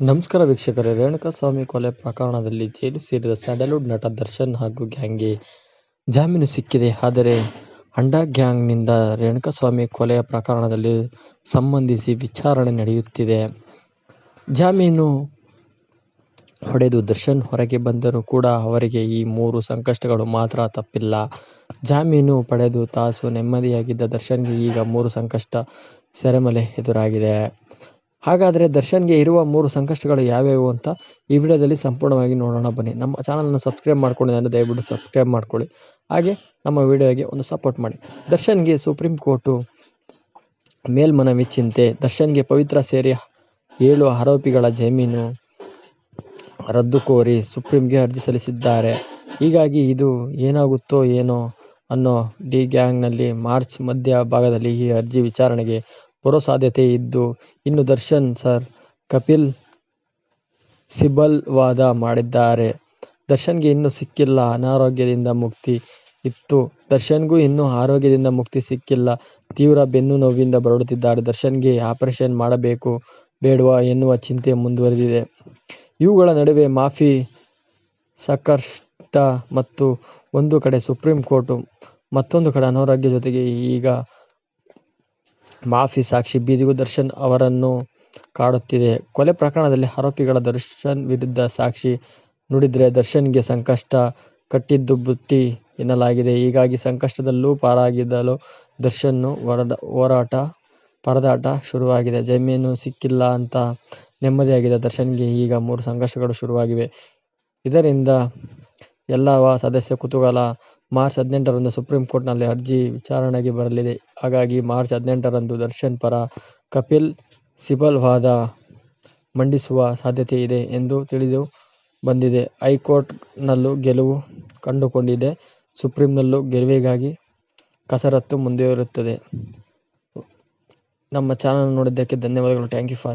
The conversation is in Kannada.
ನಮಸ್ಕಾರ ವೀಕ್ಷಕರೇ, ರೇಣುಕಾಸ್ವಾಮಿ ಕೊಲೆ ಪ್ರಕರಣದಲ್ಲಿ ಜೈಲು ಸೇರಿದ ಸ್ಯಾಂಡಲ್ವುಡ್ ನಟ ದರ್ಶನ್ ಹಾಗೂ ಗ್ಯಾಂಗ್ಗೆ ಜಾಮೀನು ಸಿಕ್ಕಿದೆ. ಆದರೆ ಅಂಡಾ ಗ್ಯಾಂಗ್ನಿಂದ ರೇಣುಕಾಸ್ವಾಮಿ ಕೊಲೆಯ ಪ್ರಕರಣದಲ್ಲಿ ಸಂಬಂಧಿಸಿ ವಿಚಾರಣೆ ನಡೆಯುತ್ತಿದೆ. ಜಾಮೀನು ಪಡೆದು ದರ್ಶನ್ ಹೊರಗೆ ಬಂದರೂ ಕೂಡ ಅವರಿಗೆ ಈ 3 ಸಂಕಷ್ಟಗಳು ಮಾತ್ರ ತಪ್ಪಿಲ್ಲ. ಜಾಮೀನು ಪಡೆದು ತಾಸು ನೆಮ್ಮದಿಯಾಗಿದ್ದ ದರ್ಶನ್ಗೆ ಈಗ 3 ಸಂಕಷ್ಟ ಸೆರೆಮನೆ ಎದುರಾಗಿದೆ. ಹಾಗಾದರೆ ದರ್ಶನ್ಗೆ ಇರುವ 3 ಸಂಕಷ್ಟಗಳು ಯಾವ್ಯಾವು ಅಂತ ಈ ವಿಡಿಯೋದಲ್ಲಿ ಸಂಪೂರ್ಣವಾಗಿ ನೋಡೋಣ ಬನ್ನಿ. ನಮ್ಮ ಚಾನಲನ್ನು ಸಬ್ಸ್ಕ್ರೈಬ್ ಮಾಡ್ಕೊಂಡಿದ್ದಾರೆ ದಯವಿಟ್ಟು ಸಬ್ಸ್ಕ್ರೈಬ್ ಮಾಡ್ಕೊಳ್ಳಿ. ಹಾಗೆ ನಮ್ಮ ವಿಡಿಯೋಗೆ ಒಂದು ಸಪೋರ್ಟ್ ಮಾಡಿ. ದರ್ಶನ್ಗೆ ಸುಪ್ರೀಂ ಕೋರ್ಟು ಮೇಲ್ಮನವಿ ಚಿಂತೆ. ದರ್ಶನ್ಗೆ ಪವಿತ್ರ ಸೇರಿ 7 ಆರೋಪಿಗಳ ಜಾಮೀನು ರದ್ದು ಕೋರಿ ಸುಪ್ರೀಂಗೆ ಅರ್ಜಿ ಸಲ್ಲಿಸಿದ್ದಾರೆ. ಹೀಗಾಗಿ ಇದು ಏನಾಗುತ್ತೋ ಏನೋ ಅನ್ನೋ ಡಿ ಗ್ಯಾಂಗ್ನಲ್ಲಿ ಮಾರ್ಚ್ ಮಧ್ಯ ಭಾಗದಲ್ಲಿ ಈ ಅರ್ಜಿ ವಿಚಾರಣೆಗೆ ಬರೋ ಸಾಧ್ಯತೆ ಇದ್ದು, ಇನ್ನು ದರ್ಶನ್ ಸರ್ ಕಪಿಲ್ ಸಿಬಲ್ ವಾದ ಮಾಡಿದ್ದಾರೆ. ದರ್ಶನ್ಗೆ ಇನ್ನೂ ಸಿಕ್ಕಿಲ್ಲ ಅನಾರೋಗ್ಯದಿಂದ ಮುಕ್ತಿ ಇತ್ತು. ದರ್ಶನ್ಗೂ ಇನ್ನೂ ಆರೋಗ್ಯದಿಂದ ಮುಕ್ತಿ ಸಿಕ್ಕಿಲ್ಲ. ತೀವ್ರ ಬೆನ್ನು ನೋವಿಂದ ಬಳಲುತ್ತಿದ್ದಾರೆ. ದರ್ಶನ್ಗೆ ಆಪರೇಷನ್ ಮಾಡಬೇಕು ಬೇಡವಾ ಎನ್ನುವ ಚಿಂತೆ ಮುಂದುವರೆದಿದೆ. ಇವುಗಳ ನಡುವೆ ಮಾಫಿ ಸಂಕಷ್ಟ ಮತ್ತು ಒಂದು ಕಡೆ ಸುಪ್ರೀಂ ಕೋರ್ಟ್, ಮತ್ತೊಂದು ಕಡೆ ಅನಾರೋಗ್ಯ, ಜೊತೆಗೆ ಈಗ ಮಾಫಿ ಸಾಕ್ಷಿ ಭೀತಿಗೂ ದರ್ಶನ್ ಅವರನ್ನು ಕಾಡುತ್ತಿದೆ. ಕೊಲೆ ಪ್ರಕರಣದಲ್ಲಿ ಆರೋಪಿಗಳ ದರ್ಶನ್ ವಿರುದ್ಧ ಸಾಕ್ಷಿ ನುಡಿದ್ರೆ ದರ್ಶನ್ಗೆ ಸಂಕಷ್ಟ ಕಟ್ಟಿದ್ದು ಬುತ್ತಿ ಎನ್ನಲಾಗಿದೆ. ಹೀಗಾಗಿ ಸಂಕಷ್ಟದಲ್ಲೂ ಪಾರಾಗಿರಲು ದರ್ಶನ್ ಪರದಾಟ ಶುರುವಾಗಿದೆ. ಜಾಮೀನು ಸಿಕ್ಕಿಲ್ಲ ಅಂತ ನೆಮ್ಮದಿಯಾಗಿದ್ದ ದರ್ಶನ್ಗೆ ಈಗ 3 ಸಂಕಷ್ಟಗಳು ಶುರುವಾಗಿವೆ. ಇದರಿಂದ ಎಲ್ಲವ ಸದಸ್ಯ ಕುತೂಹಲ. ಮಾರ್ಚ್ 18ರಂದು ಸುಪ್ರೀಂ ಕೋರ್ಟ್ನಲ್ಲಿ ಅರ್ಜಿ ವಿಚಾರಣೆಗೆ ಬರಲಿದೆ. ಹಾಗಾಗಿ ಮಾರ್ಚ್ 18ರಂದು ದರ್ಶನ್ ಪರ ಕಪಿಲ್ ಸಿಬಲ್ ವಾದ ಮಂಡಿಸುವ ಸಾಧ್ಯತೆ ಇದೆ ಎಂದು ತಿಳಿದು ಬಂದಿದೆ. ಹೈಕೋರ್ಟ್ನಲ್ಲೂ ಗೆಲುವು ಕಂಡುಕೊಂಡಿದೆ. ಸುಪ್ರೀಂನಲ್ಲೂ ಗೆಲುವಿಗಾಗಿ ಕಸರತ್ತು ಮುಂದುವರಿಯುತ್ತದೆ. ನಮ್ಮ ಚಾನಲ್ ನೋಡಿದ್ದಕ್ಕೆ ಧನ್ಯವಾದಗಳು. Thank you for